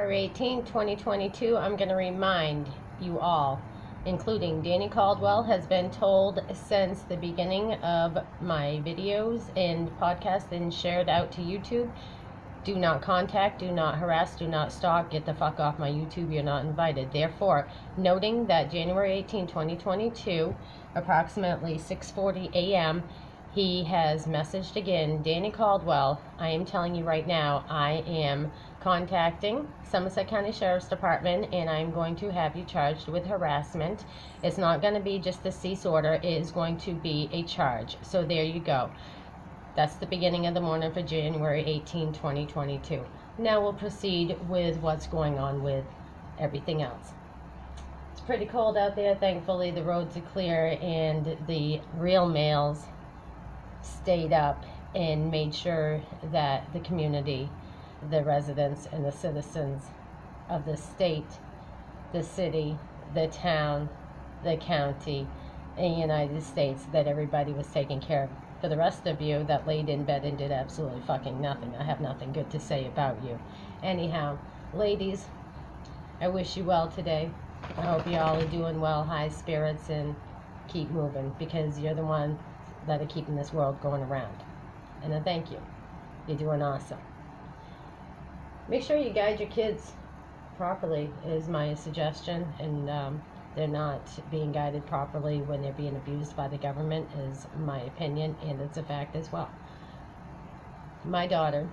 January 18, 2022, I'm going to remind you all, including Danny Caldwell, has been told since the beginning of my videos and podcast and shared out to YouTube, do not contact, do not harass, do not stalk, get the fuck off my YouTube, you're not invited. Therefore, noting that January 18, 2022, approximately 6:40 a.m., he has messaged again, Danny Caldwell, I am telling you right now, I am contacting Somerset County Sheriff's Department and I'm going to have you charged with harassment. It's not going to be just a cease order, it is going to be a charge. So there you go. That's the beginning of the morning for January 18, 2022. Now we'll proceed with what's going on with everything else. It's pretty cold out there. Thankfully, the roads are clear and the real males stayed up and made sure that the community, the residents and the citizens of the state, the city, the town, the county, and the United States, that everybody was taken care of. For the rest of you that laid in bed and did absolutely fucking nothing, I have nothing good to say about you. Anyhow, ladies, I wish you well today. I hope you all are doing well, high spirits, and keep moving, because you're the one that are keeping this world going around. And I thank you. You're doing awesome. Make sure you guide your kids properly is my suggestion, and they're not being guided properly when they're being abused by the government is my opinion, and it's a fact as well. My daughter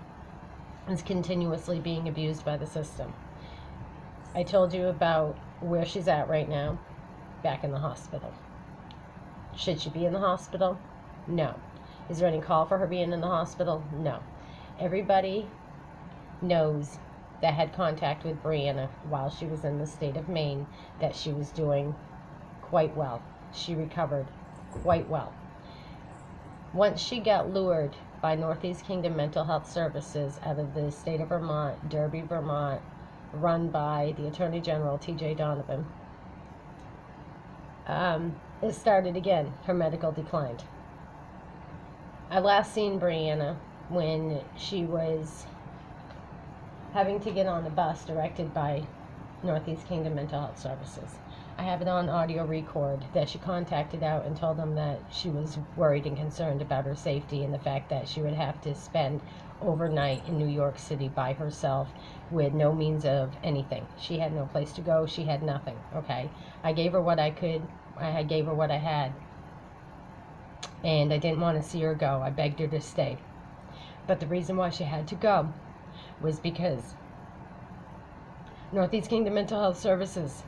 is continuously being abused by the system. I told you about where she's at right now, back in the hospital. Should she be in the hospital? No. Is there any call for her being in the hospital? No. Everybody knows that had contact with Brianna while she was in the state of Maine that she was doing quite well. She recovered quite well. Once she got lured by Northeast Kingdom Mental Health Services out of the state of Vermont, Derby, Vermont, run by the Attorney General, T.J. Donovan, it started again. Her medical declined. I last seen Brianna when she was having to get on a bus directed by Northeast Kingdom Mental Health Services. I have it on audio record that she contacted out and told them that she was worried and concerned about her safety and the fact that she would have to spend overnight in New York City by herself with no means of anything. She had no place to go. She had nothing, okay? I gave her what I could. I gave her what I had. And I didn't want to see her go. I begged her to stay. But the reason why she had to go was because Northeast Kingdom Mental Health Services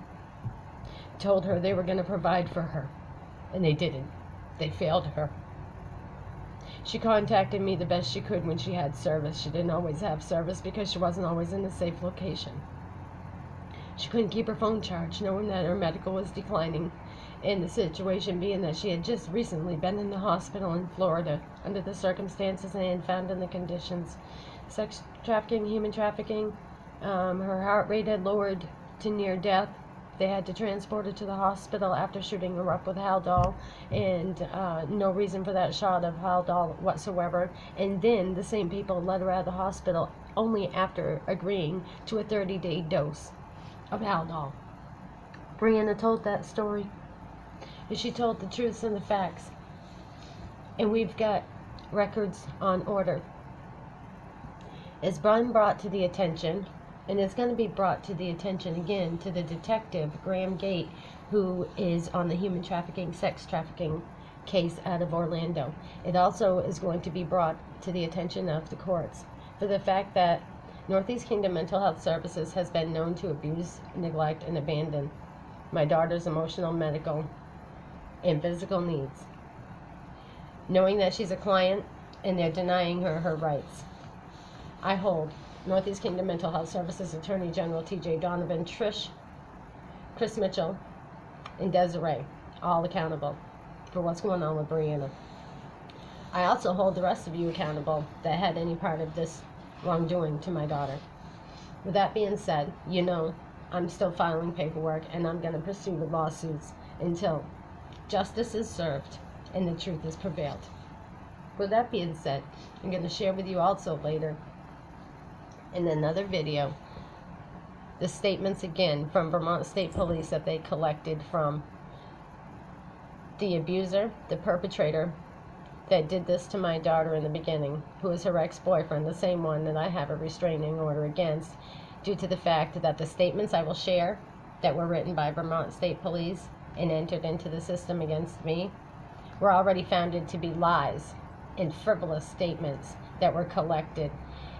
told her they were going to provide for her, and they didn't. They failed her. She contacted me the best she could when she had service. She didn't always have service because she wasn't always in a safe location. She couldn't keep her phone charged, knowing that her medical was declining, and the situation being that she had just recently been in the hospital in Florida under the circumstances and found in the conditions. Sex trafficking, human trafficking. Her heart rate had lowered to near death. They had to transport her to the hospital after shooting her up with Haldol, and no reason for that shot of Haldol whatsoever. And then the same people let her out of the hospital only after agreeing to a 30-day dose of Haldol. Brianna told that story, and she told the truths and the facts. And we've got records on order. It's been brought to the attention, and it's going to be brought to the attention again to the detective, Graham Gate, who is on the human trafficking, sex trafficking case out of Orlando. It also is going to be brought to the attention of the courts for the fact that Northeast Kingdom Mental Health Services has been known to abuse, neglect, and abandon my daughter's emotional, medical, and physical needs, knowing that she's a client and they're denying her her rights. I hold Northeast Kingdom Mental Health Services Attorney General T.J. Donovan, Trish, Chris Mitchell, and Desiree all accountable for what's going on with Brianna. I also hold the rest of you accountable that had any part of this wrongdoing to my daughter. With that being said, you know I'm still filing paperwork, and I'm going to pursue the lawsuits until justice is served and the truth is prevailed. With that being said, I'm going to share with you also later in another video the statements again from Vermont State Police that they collected from the abuser, the perpetrator that did this to my daughter in the beginning, who is her ex-boyfriend, the same one that I have a restraining order against, due to the fact that the statements I will share that were written by Vermont State Police and entered into the system against me were already founded to be lies and frivolous statements that were collected.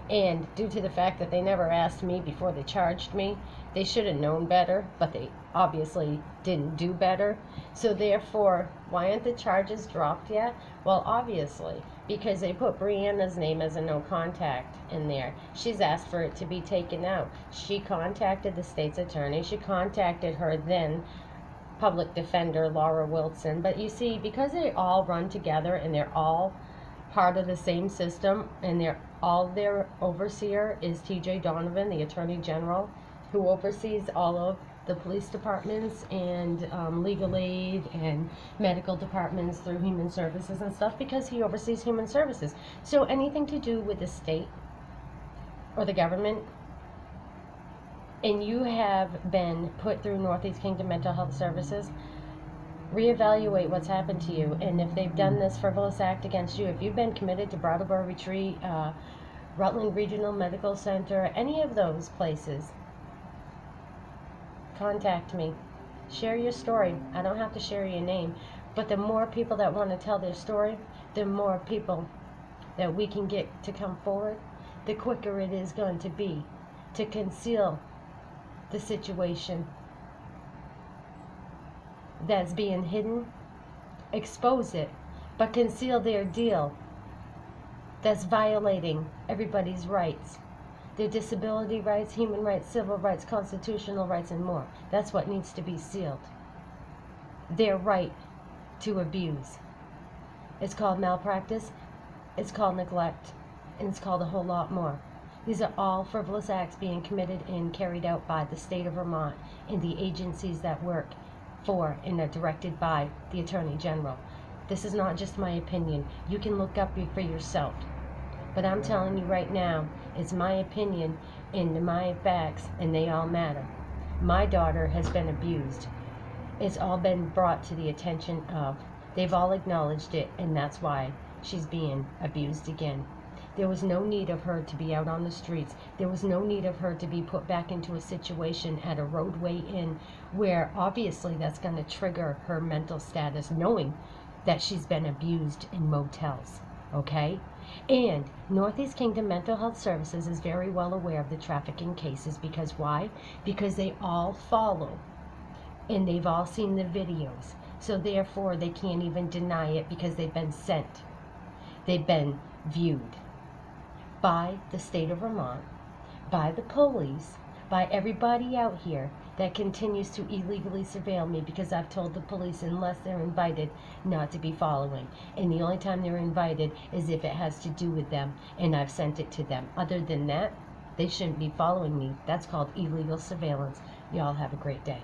And due to the fact that they never asked me before they charged me, they should have known better, but they obviously didn't do better. So therefore, why aren't the charges dropped yet? Well, obviously, because they put Brianna's name as a no contact in there. She's asked for it to be taken out. She contacted the state's attorney. She contacted her then public defender, Laura Wilson. But you see, because they all run together and they're all part of the same system, and their overseer is TJ Donovan, the Attorney General, who oversees all of the police departments and legal aid and medical departments through human services and stuff, because he oversees human services. So anything to do with the state or the government, and you have been put through Northeast Kingdom Mental Health Services, reevaluate what's happened to you. And if they've done this frivolous act against you, if you've been committed to Brattleboro Retreat, Rutland Regional Medical Center, any of those places, contact me. Share your story. I don't have to share your name, but the more people that want to tell their story, the more people that we can get to come forward, the quicker it is going to be to conceal the situation that's being hidden, expose it, but conceal their deal that's violating everybody's rights, their disability rights, human rights, civil rights, constitutional rights, and more. That's what needs to be sealed. Their right to abuse. It's called malpractice, it's called neglect, and it's called a whole lot more. These are all frivolous acts being committed and carried out by the state of Vermont and the agencies that work for and are directed by the Attorney General. This is not just my opinion. You can look up for yourself. But I'm telling you right now, it's my opinion and my facts, and they all matter. My daughter has been abused. It's all been brought to the attention of. They've all acknowledged it, and that's why she's being abused again. There was no need of her to be out on the streets. There was no need of her to be put back into a situation at a roadway inn where obviously that's going to trigger her mental status, knowing that she's been abused in motels, okay? And Northeast Kingdom Mental Health Services is very well aware of the trafficking cases, because why? Because they all follow and they've all seen the videos. So therefore they can't even deny it, because they've been sent. They've been viewed by the state of Vermont, by the police, by everybody out here that continues to illegally surveil me, because I've told the police, unless they're invited, not to be following. And the only time they're invited is if it has to do with them, and I've sent it to them. Other than that, they shouldn't be following me. That's called illegal surveillance. Y'all have a great day.